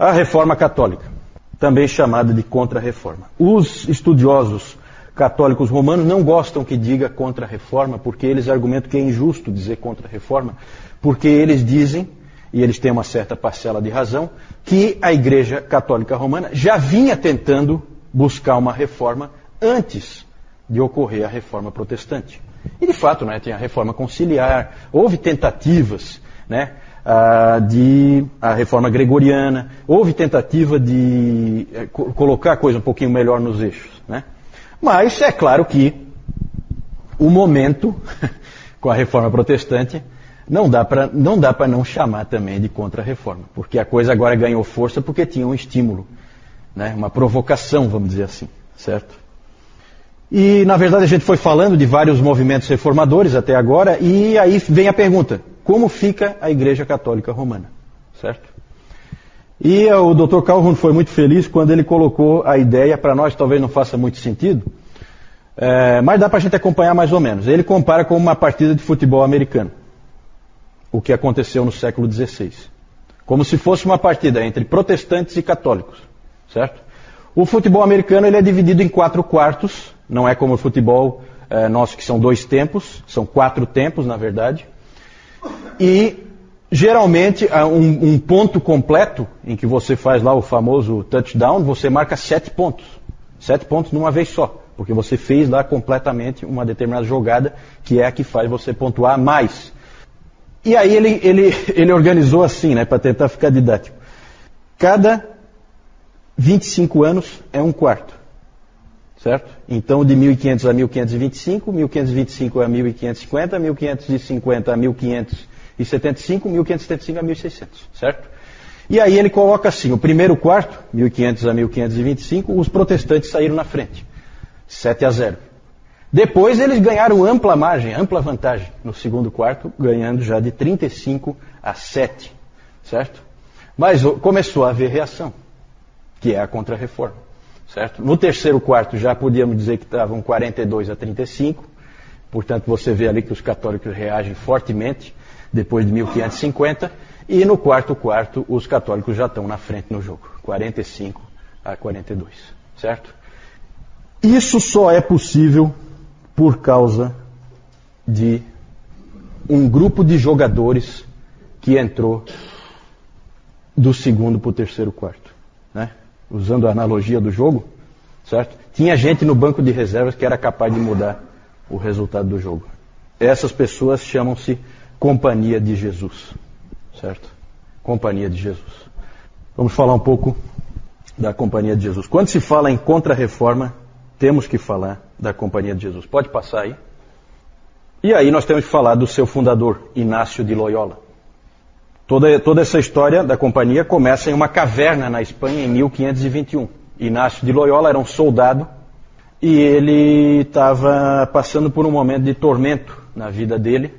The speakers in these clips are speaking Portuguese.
A Reforma Católica, também chamada de Contra-Reforma. Os estudiosos católicos romanos não gostam que diga Contra-Reforma, porque eles argumentam que é injusto dizer Contra-Reforma, porque eles dizem, e eles têm uma certa parcela de razão, que a Igreja Católica Romana já vinha tentando buscar uma reforma antes de ocorrer a Reforma Protestante. E de fato, né, tem a Reforma Conciliar, houve tentativas, né, de a Reforma Gregoriana, houve tentativa de colocar a coisa um pouquinho melhor nos eixos, né? Mas é claro que o momento com a Reforma Protestante não dá para não chamar também de Contra-Reforma, porque a coisa agora ganhou força porque tinha um estímulo, né, uma provocação, vamos dizer assim, certo? E, na verdade, a gente foi falando de vários movimentos reformadores até agora, e aí vem a pergunta, como fica a Igreja Católica Romana, certo? E o Dr. Calhoun foi muito feliz quando ele colocou a ideia, para nós talvez não faça muito sentido, mas dá para a gente acompanhar mais ou menos. Ele compara com uma partida de futebol americano, o que aconteceu no século XVI. Como se fosse uma partida entre protestantes e católicos, certo? O futebol americano ele é dividido em 4 quartos, não é como o futebol nosso que são 2 tempos, são 4 tempos na verdade. E geralmente um ponto completo, em que você faz lá o famoso touchdown, você marca 7 pontos. 7 pontos numa vez só, porque você fez lá completamente uma determinada jogada, que é a que faz você pontuar mais. E aí ele organizou assim, né, para tentar ficar didático. Cada 25 anos é um quarto, certo? Então de 1500 a 1525, 1525 a 1550, 1550 a 1575, 1575 a 1600, certo? E aí ele coloca assim, o primeiro quarto, 1500 a 1525, os protestantes saíram na frente, 7-0. Depois eles ganharam ampla margem, ampla vantagem no segundo quarto, ganhando já de 35-7, certo? Mas começou a haver reação, que é a Contra-Reforma, certo? No terceiro quarto já podíamos dizer que estavam 42-35, portanto você vê ali que os católicos reagem fortemente depois de 1550, e no quarto quarto os católicos já estão na frente no jogo, 45-42, certo? Isso só é possível por causa de um grupo de jogadores que entrou do segundo para o terceiro quarto, né? Usando a analogia do jogo, certo? Tinha gente no banco de reservas que era capaz de mudar o resultado do jogo. Essas pessoas chamam-se Companhia de Jesus, certo? Companhia de Jesus. Vamos falar um pouco da Companhia de Jesus. Quando se fala em Contra-Reforma, temos que falar da Companhia de Jesus. Pode passar aí. E aí nós temos que falar do seu fundador, Inácio de Loyola. Toda essa história da companhia começa em uma caverna na Espanha em 1521. Inácio de Loyola era um soldado e ele estava passando por um momento de tormento na vida dele,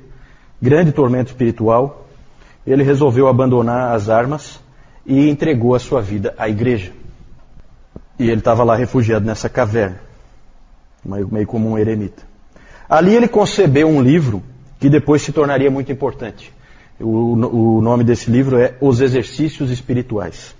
grande tormento espiritual. Ele resolveu abandonar as armas e entregou a sua vida à igreja. E ele estava lá refugiado nessa caverna, meio como um eremita. Ali ele concebeu um livro que depois se tornaria muito importante. O nome desse livro é Os Exercícios Espirituais.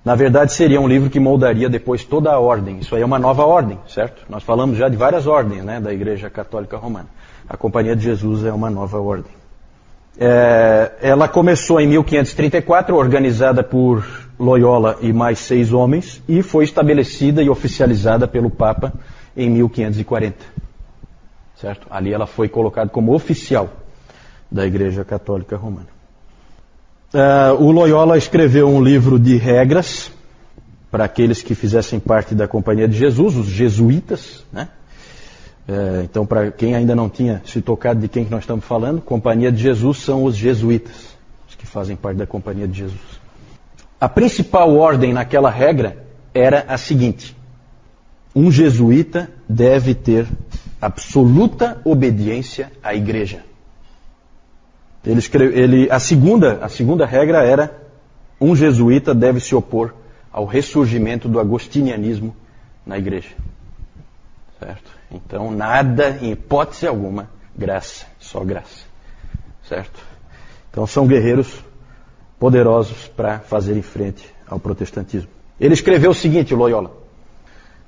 Na verdade, seria um livro que moldaria depois toda a ordem. Isso aí é uma nova ordem, certo? Nós falamos já de várias ordens, né, da Igreja Católica Romana. A Companhia de Jesus é uma nova ordem. Ela começou em 1534, organizada por Loyola e mais 6 homens, e foi estabelecida e oficializada pelo Papa em 1540. Certo? Ali ela foi colocada como oficial da Igreja Católica Romana. O Loyola escreveu um livro de regras para aqueles que fizessem parte da Companhia de Jesus, os jesuítas, né? Então, para quem ainda não tinha se tocado de quem que nós estamos falando, Companhia de Jesus são os jesuítas, os que fazem parte da Companhia de Jesus. A principal ordem naquela regra era a seguinte: um jesuíta deve ter absoluta obediência à igreja. A segunda regra era: um jesuíta deve se opor ao ressurgimento do agostinianismo na igreja. Certo? Então, nada, em hipótese alguma, graça, só graça. Certo? Então, são guerreiros poderosos para fazerem frente ao protestantismo. Ele escreveu o seguinte, o Loyola: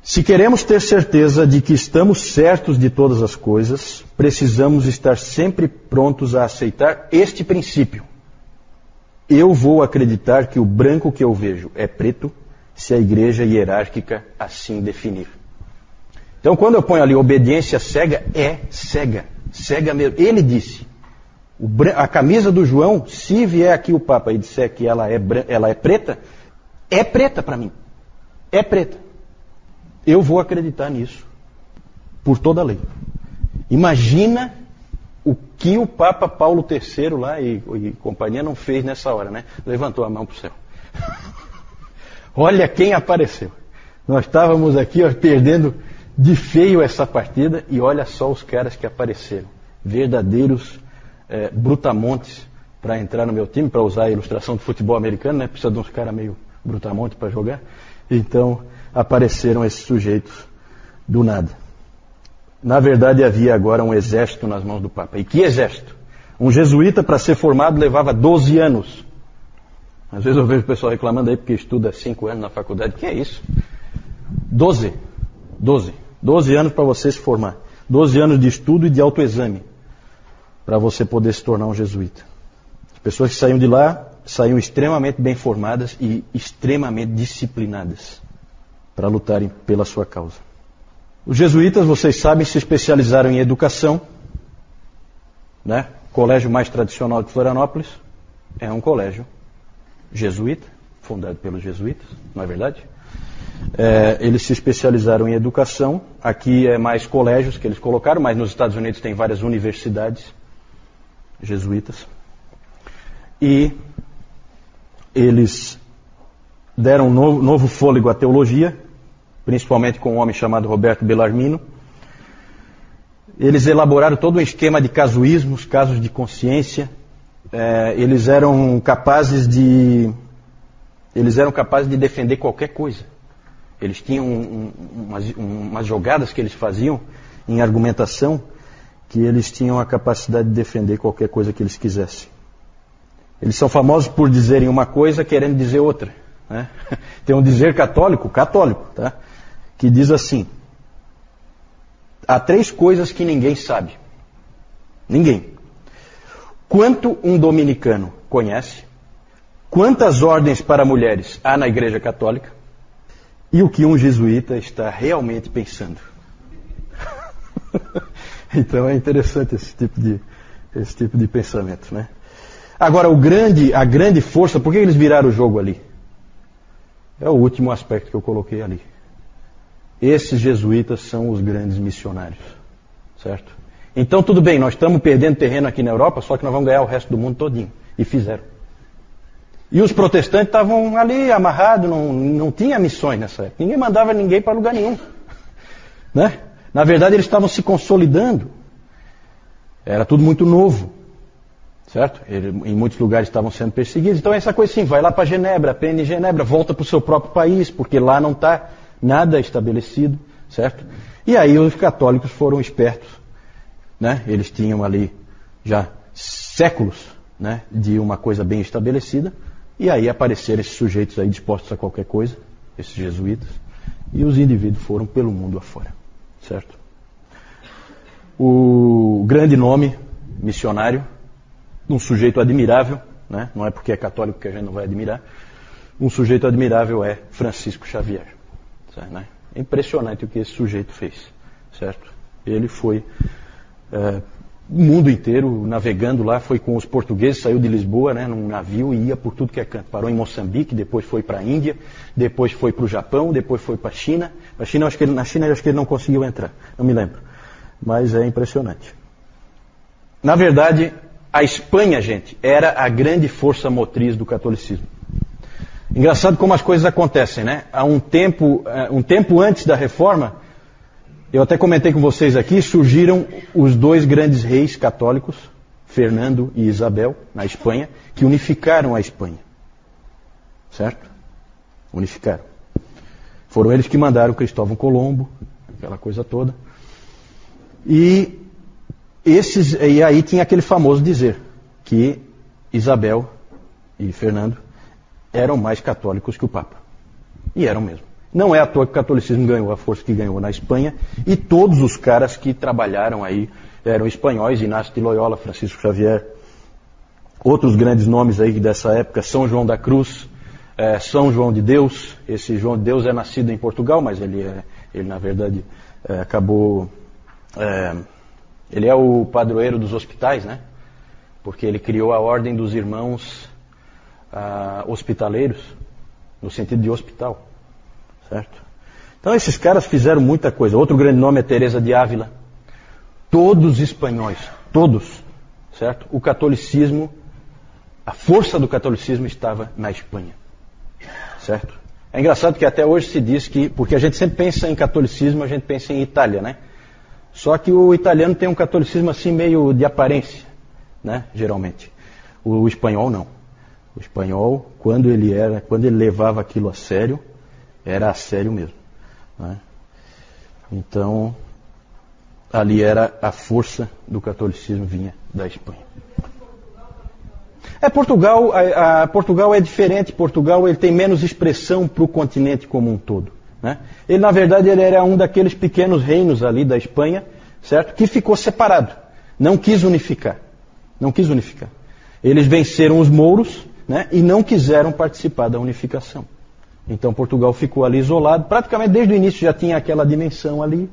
se queremos ter certeza de que estamos certos de todas as coisas, precisamos estar sempre prontos a aceitar este princípio. Eu vou acreditar que o branco que eu vejo é preto, se a igreja hierárquica assim definir. Então, quando eu ponho ali obediência cega, é cega. Cega mesmo. Ele disse, a camisa do João, se vier aqui o Papa e disser que ela é preta para mim. É preta. Eu vou acreditar nisso, por toda a lei. Imagina o que o Papa Paulo III lá e companhia não fez nessa hora, né? Levantou a mão para o céu. Olha quem apareceu. Nós estávamos aqui perdendo de feio essa partida e olha só os caras que apareceram. Verdadeiros brutamontes para entrar no meu time, para usar a ilustração do futebol americano, né? Precisa de uns caras meio brutamontes para jogar. Então apareceram esses sujeitos do nada. Na verdade havia agora um exército nas mãos do Papa. E que exército? Um jesuíta para ser formado levava 12 anos. Às vezes eu vejo o pessoal reclamando aí porque estuda 5 anos na faculdade. Que é isso? 12 anos para você se formar. 12 anos de estudo e de autoexame para você poder se tornar um jesuíta. As pessoas que saíam de lá saíam extremamente bem formadas e extremamente disciplinadas para lutarem pela sua causa. Os jesuítas, vocês sabem, se especializaram em educação, né? O colégio mais tradicional de Florianópolis é um colégio jesuíta, fundado pelos jesuítas, não é verdade? Eles se especializaram em educação. Aqui é mais colégios que eles colocaram, mas nos Estados Unidos tem várias universidades jesuítas. E eles deram um novo fôlego à teologia, principalmente com um homem chamado Roberto Bellarmino. Eles elaboraram todo um esquema de casuísmos, casos de consciência. Eles eram capazes de defender qualquer coisa. Eles tinham umas jogadas que eles faziam em argumentação, que eles tinham a capacidade de defender qualquer coisa que eles quisessem. Eles são famosos por dizerem uma coisa querendo dizer outra, né? Tem um dizer católico, tá? Que diz assim: há 3 coisas que ninguém sabe. Ninguém. Quanto um dominicano conhece, quantas ordens para mulheres há na Igreja Católica e o que um jesuíta está realmente pensando. Então é interessante esse tipo de pensamento, né? Agora, a grande força, por que eles viraram o jogo ali? É o último aspecto que eu coloquei ali. Esses jesuítas são os grandes missionários, certo? Então tudo bem, nós estamos perdendo terreno aqui na Europa, só que nós vamos ganhar o resto do mundo todinho. E fizeram. E os protestantes estavam ali amarrados, não tinha missões nessa época. Ninguém mandava ninguém para lugar nenhum, né? Na verdade eles estavam se consolidando. Era tudo muito novo, certo? Em muitos lugares estavam sendo perseguidos. Então essa coisa assim, vai lá para Genebra, aprende em Genebra, volta para o seu próprio país, porque lá não está nada estabelecido, certo? E aí os católicos foram espertos, né? Eles tinham ali já séculos, né, de uma coisa bem estabelecida, e aí apareceram esses sujeitos aí dispostos a qualquer coisa, esses jesuítas, e os indivíduos foram pelo mundo afora, certo? O grande nome missionário, um sujeito admirável, né? Não é porque é católico que a gente não vai admirar, um sujeito admirável é Francisco Xavier. Certo, né? É impressionante o que esse sujeito fez, certo? Ele foi o mundo inteiro navegando lá, foi com os portugueses, saiu de Lisboa, né, num navio e ia por tudo que é canto. Parou em Moçambique, depois foi para a Índia, depois foi para o Japão, depois foi para a China. Na China eu acho que ele não conseguiu entrar, não me lembro. Mas é impressionante. Na verdade, a Espanha, gente, era a grande força motriz do catolicismo. Engraçado como as coisas acontecem, né? Há um tempo antes da Reforma, eu até comentei com vocês aqui, surgiram os 2 grandes reis católicos, Fernando e Isabel, na Espanha, que unificaram a Espanha. Certo? Unificaram. Foram eles que mandaram Cristóvão Colombo, aquela coisa toda. E aí tinha aquele famoso dizer que Isabel e Fernando eram mais católicos que o Papa. E eram mesmo. Não é à toa que o catolicismo ganhou a força que ganhou na Espanha, e todos os caras que trabalharam aí eram espanhóis, Inácio de Loyola, Francisco Xavier, outros grandes nomes aí dessa época, São João da Cruz, São João de Deus. Esse João de Deus é nascido em Portugal, mas ele na verdade acabou... ele é o padroeiro dos hospitais, né? Porque ele criou a Ordem dos Irmãos Hospitaleiros, no sentido de hospital, certo? Então esses caras fizeram muita coisa. Outro grande nome é Teresa de Ávila. Todos espanhóis, todos, certo? O catolicismo, a força do catolicismo estava na Espanha, certo? É engraçado que até hoje se diz que, porque a gente sempre pensa em catolicismo, a gente pensa em Itália, né? Só que o italiano tem um catolicismo assim meio de aparência, né? Geralmente. O espanhol não. O espanhol, quando ele levava aquilo a sério, era a sério mesmo, né? Então, ali era a força do catolicismo, vinha da Espanha. Portugal é diferente. Portugal ele tem menos expressão para o continente como um todo, né? Ele, na verdade, ele era um daqueles pequenos reinos ali da Espanha, certo? Que ficou separado. Não quis unificar. Eles venceram os mouros, né? E não quiseram participar da unificação. Então Portugal ficou ali isolado. Praticamente desde o início já tinha aquela dimensão ali,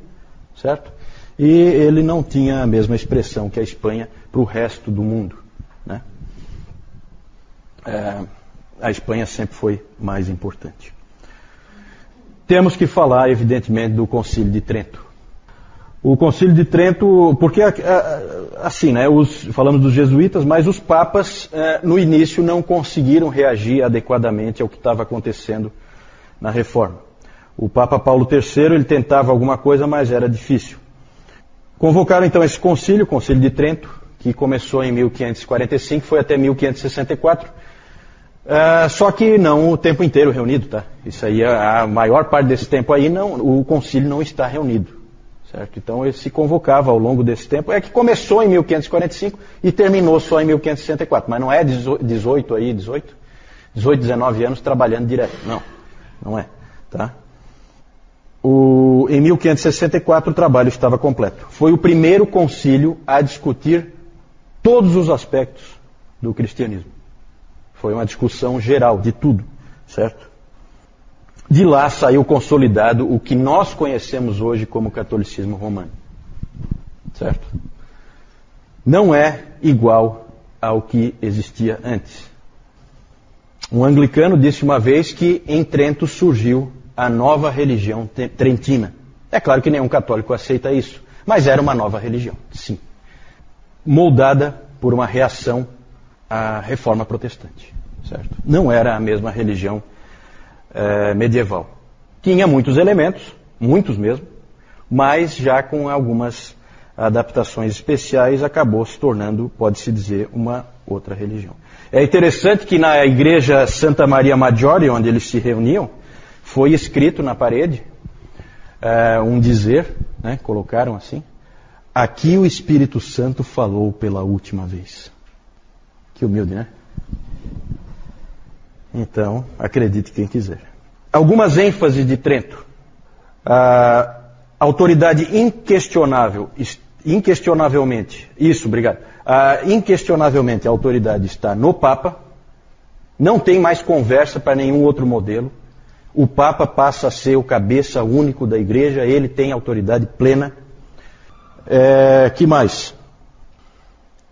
certo? E ele não tinha a mesma expressão que a Espanha para o resto do mundo, né? A Espanha sempre foi mais importante. Temos que falar, evidentemente, do Concílio de Trento. O Concílio de Trento, porque assim, né, falamos dos jesuítas, mas os papas no início não conseguiram reagir adequadamente ao que estava acontecendo na Reforma. O Papa Paulo III, ele tentava alguma coisa, mas era difícil. Convocaram então esse concílio, o Concílio de Trento, que começou em 1545, foi até 1564. Só que não o tempo inteiro reunido, tá? Isso aí, a maior parte desse tempo aí, o concílio não está reunido, certo? Então ele se convocava ao longo desse tempo. É que começou em 1545 e terminou só em 1564, mas não é 18, 19 anos trabalhando direto. Não é, tá? Em 1564 o trabalho estava completo. Foi o primeiro concílio a discutir todos os aspectos do cristianismo. Foi uma discussão geral de tudo, certo? De lá saiu consolidado o que nós conhecemos hoje como catolicismo romano, certo? Não é igual ao que existia antes. Um anglicano disse uma vez que em Trento surgiu a nova religião trentina. É claro que nenhum católico aceita isso, mas era uma nova religião, sim. Moldada por uma reação à reforma protestante, certo? Não era a mesma religião medieval. Tinha muitos elementos, muitos mesmo, mas já com algumas adaptações especiais acabou se tornando, pode-se dizer, uma outra religião. É interessante que na igreja Santa Maria Maggiore, onde eles se reuniam, foi escrito na parede um dizer, né, colocaram assim: aqui o Espírito Santo falou pela última vez. Que humilde, né? Então, acredite quem quiser. Algumas ênfases de Trento. Autoridade inquestionavelmente, inquestionavelmente a autoridade está no Papa. Não tem mais conversa para nenhum outro modelo. O Papa passa a ser o cabeça único da igreja, ele tem autoridade plena. Que mais?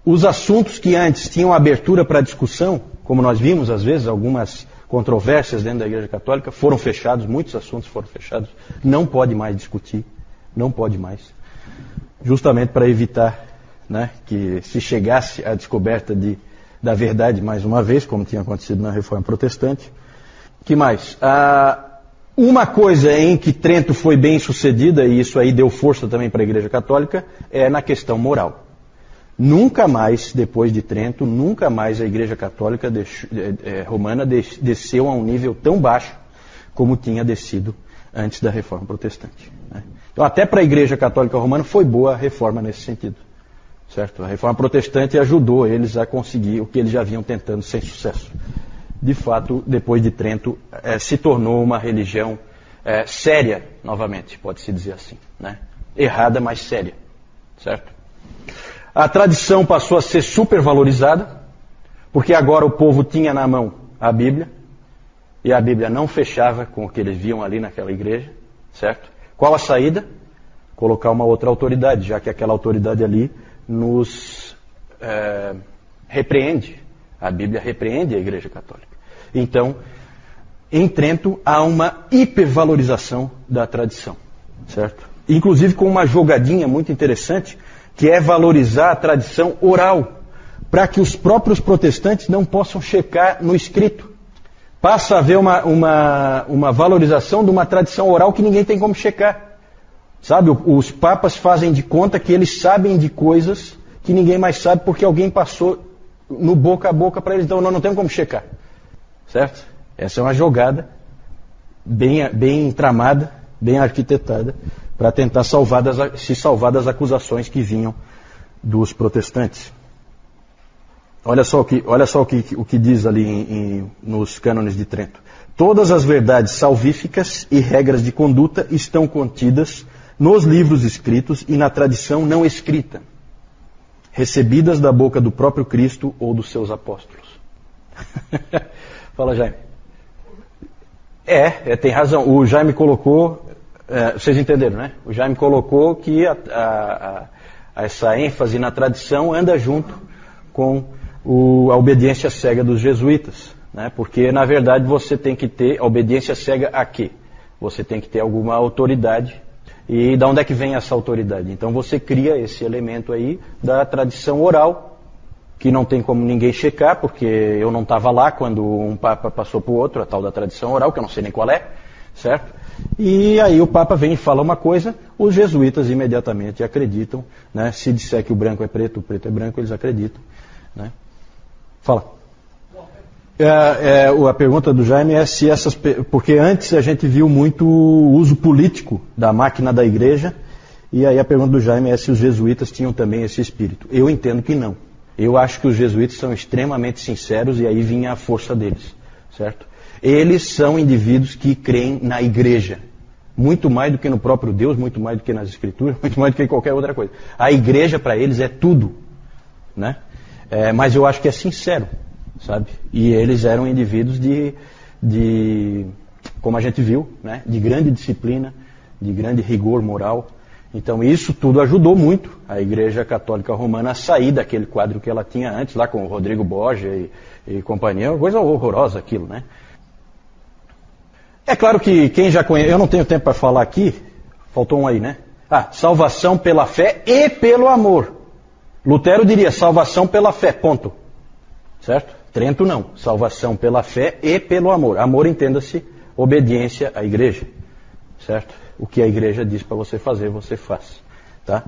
Os assuntos que antes tinham abertura para discussão, como nós vimos às vezes, algumas controvérsias dentro da Igreja Católica, foram fechados, muitos assuntos foram fechados. Não pode mais discutir, não pode mais. Justamente para evitar, né, que se chegasse à descoberta da verdade mais uma vez, como tinha acontecido na Reforma Protestante. Que mais? Uma coisa em que Trento foi bem sucedida, e isso aí deu força também para a Igreja Católica, é na questão moral. Nunca mais, depois de Trento, nunca mais a Igreja Católica Romana desceu a um nível tão baixo como tinha descido antes da Reforma Protestante, né? Então, até para a Igreja Católica Romana foi boa a Reforma nesse sentido, certo? A Reforma Protestante ajudou eles a conseguir o que eles já vinham tentando sem sucesso. de fato, depois de Trento, se tornou uma religião séria, novamente, pode-se dizer assim, né? Errada, mas séria, certo? A tradição passou a ser supervalorizada, porque agora o povo tinha na mão a Bíblia, e a Bíblia não fechava com o que eles viam ali naquela igreja, certo? Qual a saída? Colocar uma outra autoridade, já que aquela autoridade ali nos repreende. A Bíblia repreende a Igreja Católica. Então, em Trento há uma hipervalorização da tradição, certo? Inclusive com uma jogadinha muito interessante, que é valorizar a tradição oral, para que os próprios protestantes não possam checar no escrito. Passa a haver uma valorização de uma tradição oral que ninguém tem como checar. Sabe, os papas fazem de conta que eles sabem de coisas que ninguém mais sabe porque alguém passou no boca a boca para eles. Então não tem como checar. Certo? Essa é uma jogada bem tramada, bem arquitetada, para tentar se salvar das acusações que vinham dos protestantes. Olha só o que diz ali nos cânones de Trento. Todas as verdades salvíficas e regras de conduta estão contidas nos livros escritos e na tradição não escrita, recebidas da boca do próprio Cristo ou dos seus apóstolos. Fala, Jaime. Tem razão. O Jaime colocou, vocês entenderam, né? O Jaime colocou que essa ênfase na tradição anda junto com a obediência cega dos jesuítas, né? Porque, na verdade, você tem que ter a obediência cega a quê? Você tem que ter alguma autoridade. E de onde é que vem essa autoridade? Então você cria esse elemento aí da tradição oral, que não tem como ninguém checar, porque eu não estava lá quando um papa passou para o outro, a tal da tradição oral, que eu não sei nem qual é, certo? E aí o papa vem e fala uma coisa, os jesuítas imediatamente acreditam, né? Se disser que o branco é preto, o preto é branco, eles acreditam, né? Fala. A pergunta do Jaime é se porque antes a gente viu muito uso político da máquina da igreja, e aí a pergunta do Jaime é se os jesuítas tinham também esse espírito. Eu entendo que não. Eu acho que os jesuítas são extremamente sinceros e aí vinha a força deles, certo? Eles são indivíduos que creem na igreja, muito mais do que no próprio Deus, muito mais do que nas escrituras, muito mais do que em qualquer outra coisa. A igreja para eles é tudo, né? Mas eu acho que é sincero, sabe? E eles eram indivíduos como a gente viu, né? De grande disciplina, de grande rigor moral. Então isso tudo ajudou muito a Igreja Católica Romana a sair daquele quadro que ela tinha antes, lá com o Rodrigo Borgia e companhia. Uma coisa horrorosa aquilo, né? É claro que quem já conhece, eu não tenho tempo para falar aqui, faltou um aí, né? Salvação pela fé e pelo amor. Lutero diria salvação pela fé, ponto. Certo? Trento não. Salvação pela fé e pelo amor. Amor, entenda-se, obediência à igreja. Certo? O que a igreja diz para você fazer, você faz. Tá?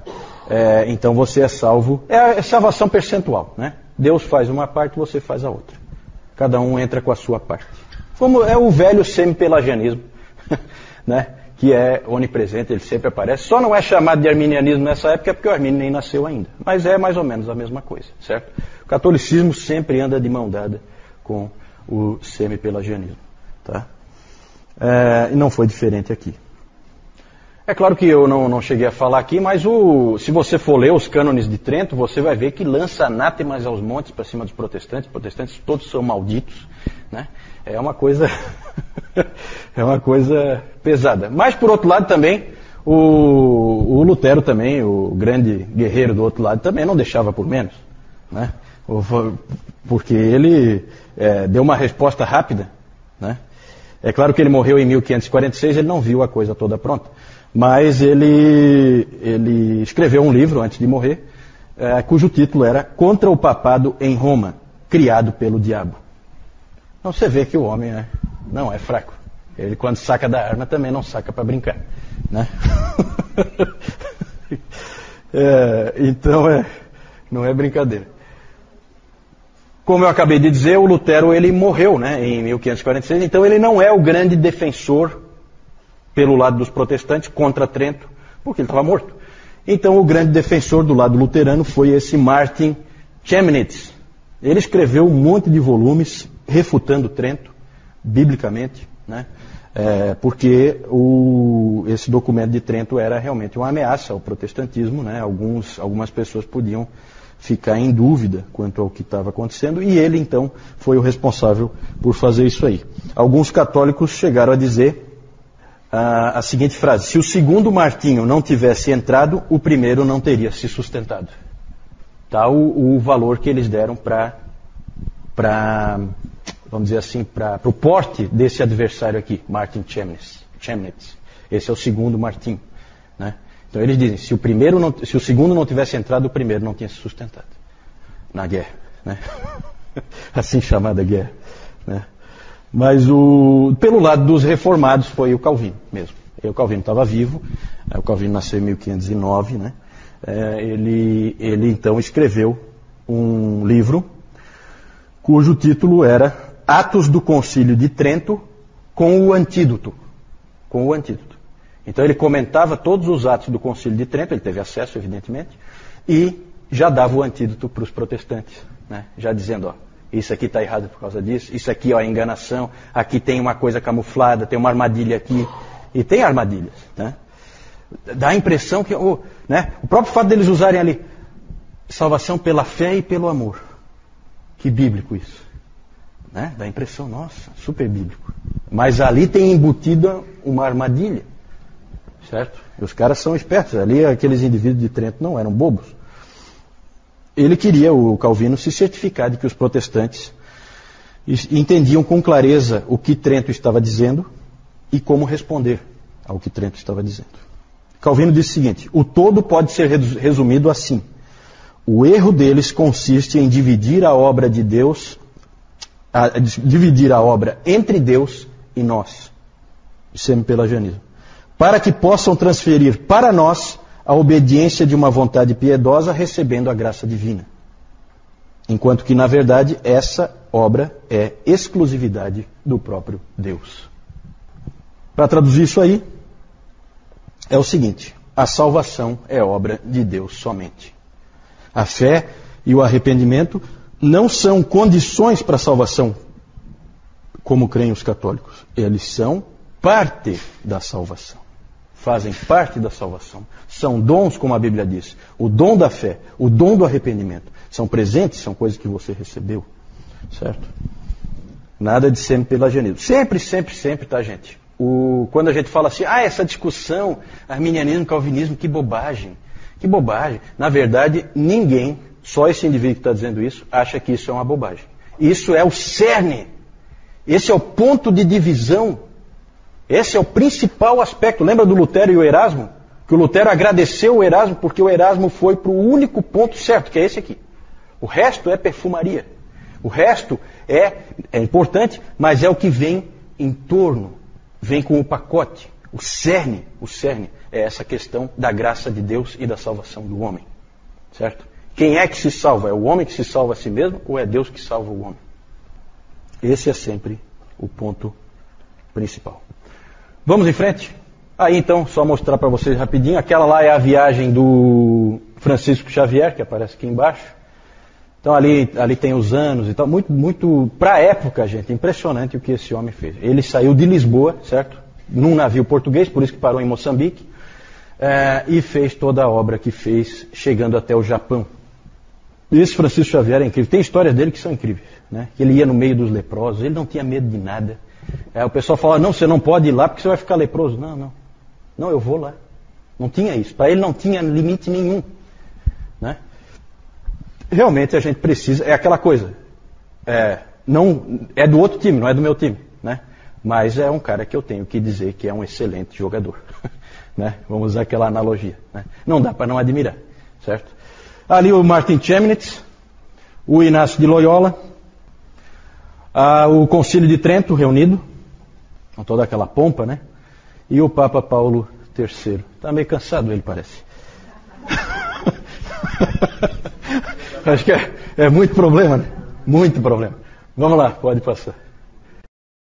Então você é salvo. É salvação percentual, né? Deus faz uma parte, você faz a outra. Cada um entra com a sua parte. Como é o velho semi-pelagianismo, né? Que é onipresente, ele sempre aparece. Só não é chamado de arminianismo nessa época porque o Armínio nem nasceu ainda. Mas é mais ou menos a mesma coisa, certo? O catolicismo sempre anda de mão dada com o semi-pelagianismo, tá? E não foi diferente aqui. É claro que eu não cheguei a falar aqui, mas se você for ler os cânones de Trento, você vai ver que lança anátemas aos montes para cima dos protestantes. Os protestantes todos são malditos, né? É uma coisa pesada. Mas, por outro lado, também, o Lutero também, o grande guerreiro do outro lado, também não deixava por menos, né? Porque ele deu uma resposta rápida, né? É claro que ele morreu em 1546, ele não viu a coisa toda pronta. Mas ele escreveu um livro antes de morrer, cujo título era Contra o Papado em Roma, criado pelo diabo. Então você vê que o homem não é fraco. Ele, quando saca da arma, também não saca para brincar, né? Então não é brincadeira. Como eu acabei de dizer, o Lutero ele morreu, né, em 1546, então ele não é o grande defensor pelo lado dos protestantes contra Trento, porque ele estava morto. Então o grande defensor do lado luterano foi esse Martin Chemnitz. Ele escreveu um monte de volumes refutando Trento, biblicamente, né? Porque esse documento de Trento era realmente uma ameaça ao protestantismo, né? Algumas pessoas podiam ficar em dúvida quanto ao que estava acontecendo, e ele então foi o responsável por fazer isso aí. Alguns católicos chegaram a dizer a seguinte frase: se o segundo Martinho não tivesse entrado, o primeiro não teria se sustentado. Tá o valor que eles deram para vamos dizer assim, para o porte desse adversário aqui, Martin Chemnitz. Esse é o segundo Martinho, né? Então eles dizem, se o segundo não tivesse entrado, o primeiro não tinha se sustentado na guerra, né? Assim chamada guerra, né? Mas pelo lado dos reformados foi o Calvino mesmo. O Calvino estava vivo, o Calvino nasceu em 1509, né? Ele então escreveu um livro cujo título era Atos do Concílio de Trento com o Antídoto. Então ele comentava todos os atos do Concílio de Trento, ele teve acesso, evidentemente, e já dava o antídoto para os protestantes, né? Já dizendo, isso aqui está errado por causa disso, isso aqui é enganação, aqui tem uma coisa camuflada, tem uma armadilha aqui, e tem armadilhas, né? Dá a impressão que, né, o próprio fato deles usarem ali, salvação pela fé e pelo amor, que bíblico isso, né? Dá a impressão, nossa, super bíblico, mas ali tem embutida uma armadilha, certo? E os caras são espertos, ali aqueles indivíduos de Trento não eram bobos. Ele queria, o Calvino, se certificar de que os protestantes entendiam com clareza o que Trento estava dizendo e como responder ao que Trento estava dizendo. Calvino disse o seguinte: o todo pode ser resumido assim: o erro deles consiste em dividir a obra de Deus, dividir a obra entre Deus e nós, semi-pelagianismo, para que possam transferir para nós a obediência de uma vontade piedosa, recebendo a graça divina. Enquanto que, na verdade, essa obra é exclusividade do próprio Deus. Para traduzir isso aí, é o seguinte: a salvação é obra de Deus somente. A fé e o arrependimento não são condições para a salvação, como creem os católicos. Eles são parte da salvação. Fazem parte da salvação. São dons, como a Bíblia diz. O dom da fé, o dom do arrependimento. São presentes, são coisas que você recebeu. Certo? Nada de semi-pelagianismo. Sempre, tá, gente? Quando a gente fala assim, essa discussão, arminianismo, calvinismo, que bobagem. Que bobagem. Na verdade, ninguém, só esse indivíduo que está dizendo isso, acha que isso é uma bobagem. Isso é o cerne. Esse é o ponto de divisão. Esse é o principal aspecto. Lembra do Lutero e o Erasmo? Que o Lutero agradeceu o Erasmo porque o Erasmo foi para o único ponto certo, que é esse aqui. O resto é perfumaria. O resto é importante, mas é o que vem em torno. Vem com o pacote. O cerne é essa questão da graça de Deus e da salvação do homem. Certo? Quem é que se salva? É o homem que se salva a si mesmo ou é Deus que salva o homem? Esse é sempre o ponto principal. Vamos em frente? Aí então, só mostrar para vocês rapidinho. Aquela lá é a viagem do Francisco Xavier, que aparece aqui embaixo. Então ali tem os anos e tal. Muito para a época, gente, impressionante o que esse homem fez. Ele saiu de Lisboa, certo? Num navio português, por isso que parou em Moçambique. E fez toda a obra que fez, chegando até o Japão. Esse Francisco Xavier é incrível. Tem histórias dele que são incríveis, né? Ele ia no meio dos leprosos, ele não tinha medo de nada. O pessoal fala, não, você não pode ir lá porque você vai ficar leproso. Não, eu vou lá. Não tinha isso. Para ele não tinha limite nenhum, né? Realmente a gente precisa, é aquela coisa, não é do outro time, não é do meu time, né? Mas é um cara que eu tenho que dizer que é um excelente jogador, né? Vamos usar aquela analogia, né? Não dá para não admirar, certo? Ali o Martin Chemnitz, o Inácio de Loyola, o Concílio de Trento reunido, com toda aquela pompa, né? E o Papa Paulo III. Está meio cansado ele, parece. Acho que é muito problema, né? Muito problema. Vamos lá, pode passar.